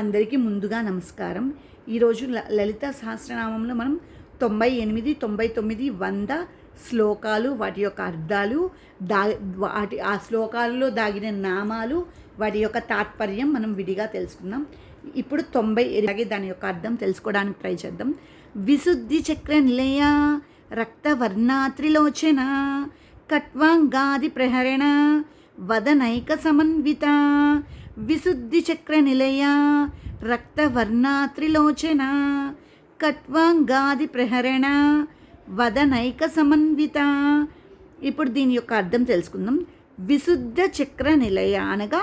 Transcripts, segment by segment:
అందరికీ ముందుగా నమస్కారం. ఈరోజు లలిత సహస్రనామంలో మనం 98, 99, 100 శ్లోకాలు, వాటి యొక్క అర్థాలు, వాటి ఆ శ్లోకాలలో దాగిన నామాలు, వాటి యొక్క తాత్పర్యం మనం విడిగా తెలుసుకుందాం. ఇప్పుడు 90 దాని యొక్క అర్థం తెలుసుకోవడానికి ట్రై చేద్దాం. విశుద్ధి చక్ర నిలయ రక్తవర్ణ త్రిలోచన కట్వాంగాది ప్రహరణ వదనైక సమన్విత విశుద్ధి చక్ర నిలయ రక్తవర్ణ త్రిలోచన కట్వాంగాది ప్రహరణ వదనైక సమన్విత. ఇప్పుడు దీని యొక్క అర్థం తెలుసుకుందాం. విశుద్ధ చక్ర నిలయ అనగా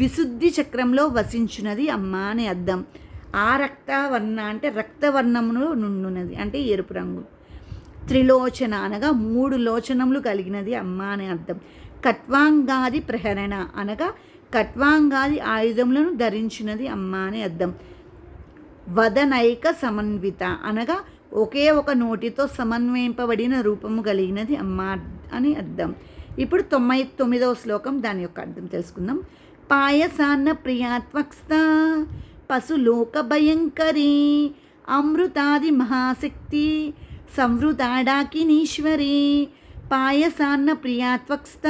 విశుద్ధి చక్రంలో వసించున్నది అమ్మ అని అర్థం. ఆ రక్తవర్ణ అంటే రక్తవర్ణములో నుండున్నది అంటే ఎరుపు రంగు. త్రిలోచన అనగా 3 లోచనములు కలిగినది అమ్మ అని అర్థం. కట్వాంగాది ప్రహరణ అనగా కట్వాంగాది ఆయుధములను ధరించినది అమ్మ అని అర్థం. వదనైక సమన్విత అనగా ఒకే ఒక నోటితో సమన్వయింపబడిన రూపము కలిగినది అమ్మ అని అర్థం. ఇప్పుడు 99వ శ్లోకం దాని యొక్క అర్థం తెలుసుకుందాం. పాయసాన్న ప్రియాత్వక్స్త పశులోక భయంకరీ అమృతాది మహాశక్తి సంవృతాడాకినీశ్వరి. పాయసాన్న ప్రియాత్వక్స్త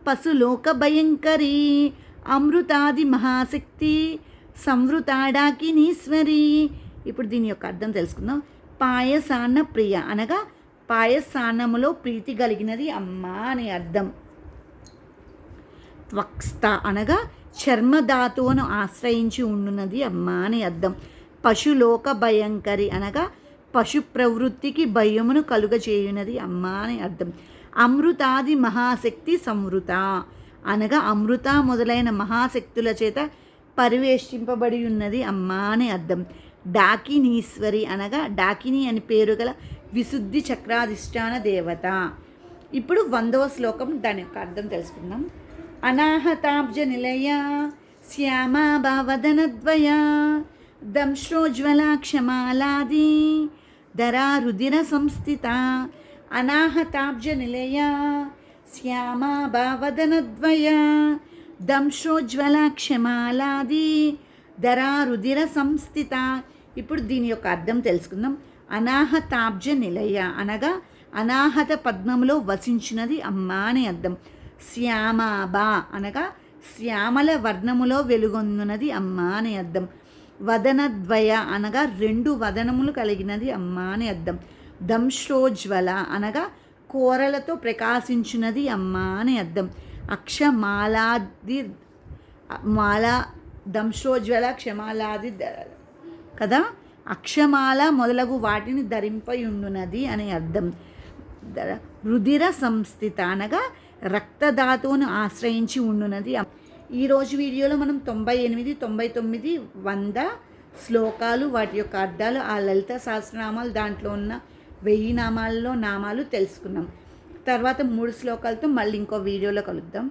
పశులోక భయంకరీ అమృతాది మహాశక్తి సంవృతాడాకినీశ్వరి. ఇప్పుడు దీని యొక్క అర్థం తెలుసుకుందాం. పాయసాన్న ప్రియ అనగా పాయసాన్నములో ప్రీతి కలిగినది అమ్మ అని అర్థం. త్వక్స్త అనగా చర్మధాతువును ఆశ్రయించి ఉండున్నది అమ్మ అని అర్థం. పశులోక భయంకరి అనగా పశు ప్రవృత్తికి భయమును కలుగచేయునది అమ్మ అని అర్థం. అమృతాది మహాశక్తి సంవృత అనగా అమృత మొదలైన మహాశక్తుల చేత పరివేష్టింపబడి ఉన్నది అమ్మ అని అర్థం. డాకినీశ్వరి అనగా డాకిని అని పేరు గల విశుద్ధి చక్రాధిష్టాన దేవత. ఇప్పుడు 100వ శ్లోకం దాని యొక్క అర్థం తెలుసుకుందాం. అనాహతాబ్జ నిలయ శ్యామా భావదనద్వయ దంశ్రోజ్వలాక్షమాలాది ధరా రుధిర సంస్థిత. అనాహతాబ్జ నిలయ శ్యామా భావదనద్వయ దంశ్రోజ్వలాక్షమాలాది ధరా రుధిర సంస్థిత. ఇప్పుడు దీని యొక్క అర్థం తెలుసుకుందాం. అనాహతాబ్జ నిలయ అనగా అనాహత పద్మములో వసించినది అమ్మ అని అర్థం. శ్యామాబా అనగా శ్యామల వర్ణములో వెలుగొందునది అమ్మ అని అర్థం. వదనద్వయ అనగా 2 వదనములు కలిగినది అమ్మ అని అర్థం. దంశ్రోజ్వల అనగా కోరలతో ప్రకాశించినది అమ్మ అని అర్థం. అక్షమాలాది దంశ్రోజ్వల క్షమాలాది కదా, అక్షమాల మొదలగు వాటిని ధరింపై ఉండునది అని అర్థం. రుధిర సంస్థిత అనగా రక్తధాతువును ఆశ్రయించి ఉండునది. ఈరోజు వీడియోలో మనం 98, 99, 100 శ్లోకాలు, వాటి యొక్క అర్థాలు, ఆ లలిత సహస్రనామాలు, దాంట్లో ఉన్న 1000 నామాల్లో నామాలు తెలుసుకున్నాం. తర్వాత 3 శ్లోకాలతో మళ్ళీ ఇంకో వీడియోలో కలుద్దాం.